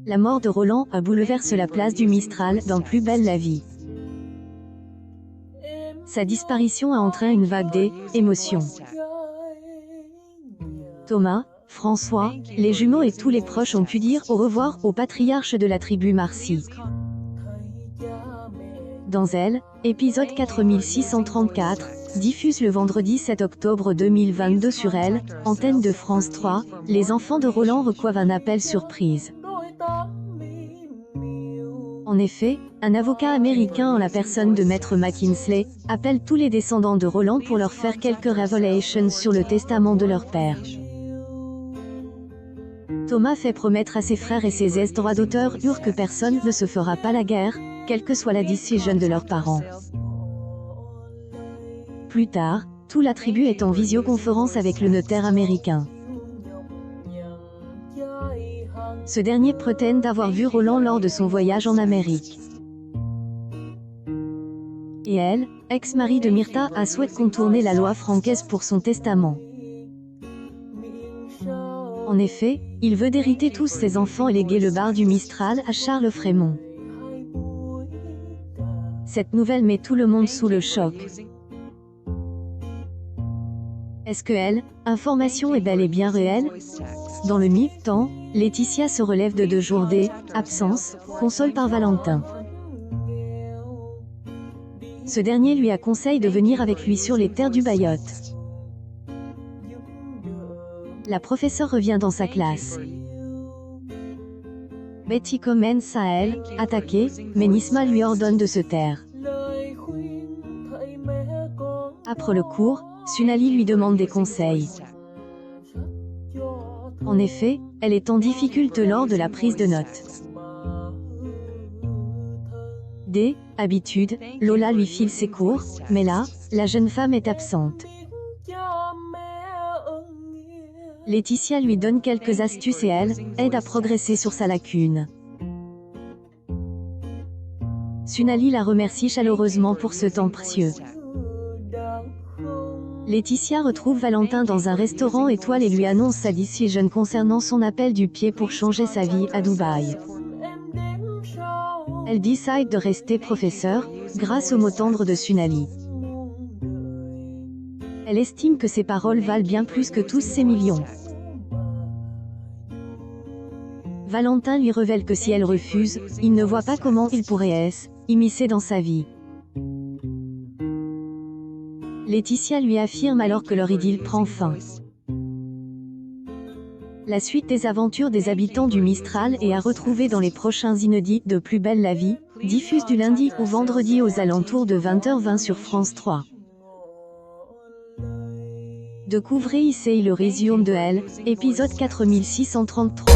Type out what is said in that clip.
La mort de Roland a bouleversé la place du Mistral dans Plus belle la vie. Sa disparition a entraîné une vague d'émotions. Thomas, François, les jumeaux et tous les proches ont pu dire au revoir au patriarche de la tribu Marcy. Dans Elle, épisode 4634, diffuse le vendredi 7 octobre 2022 sur Elle, antenne de France 3, les enfants de Roland reçoivent un appel surprise. En effet, un avocat américain en la personne de Maître McKinley, appelle tous les descendants de Roland pour leur faire quelques révélations sur le testament de leur père. Thomas fait promettre à ses frères et ses ex-droits d'auteur que personne ne se fera pas la guerre, quelle que soit la décision de leurs parents. Plus tard, toute la tribu est en visioconférence avec le notaire américain. Ce dernier prétend avoir vu Roland lors de son voyage en Amérique. Et elle, ex-mari de Myrta, a souhaité contourner la loi francaise pour son testament. En effet, il veut hériter tous ses enfants et léguer le bar du Mistral à Charles Frémont. Cette nouvelle met tout le monde sous le choc. Est-ce que information est bel et bien réelle? Dans le même temps, Laetitia se relève de 2 jours d'absence, console par Valentin. Ce dernier lui a conseillé de venir avec lui sur les terres du Bayotte. La professeure revient dans sa classe. Betty commence à attaquer, mais Nisma lui ordonne de se taire. Après le cours, Sunali lui demande des conseils. En effet, elle est en difficulté lors de la prise de notes. D'habitude, Lola lui file ses cours, mais là, la jeune femme est absente. Laetitia lui donne quelques astuces et elle aide à progresser sur sa lacune. Sunali la remercie chaleureusement pour ce temps précieux. Laetitia retrouve Valentin dans un restaurant étoile et lui annonce sa décision concernant son appel du pied pour changer sa vie à Dubaï. Elle décide de rester professeure, grâce aux mots tendres de Sunali. Elle estime que ses paroles valent bien plus que tous ses millions. Valentin lui révèle que si elle refuse, il ne voit pas comment il pourrait s'immiscer dans sa vie. Laetitia lui affirme alors que leur idylle prend fin. La suite des aventures des habitants du Mistral est à retrouver dans les prochains inédits de Plus belle la vie, diffuse du lundi au vendredi aux alentours de 20h20 sur France 3. Découvrez ici le résumé de Elle, épisode 4633.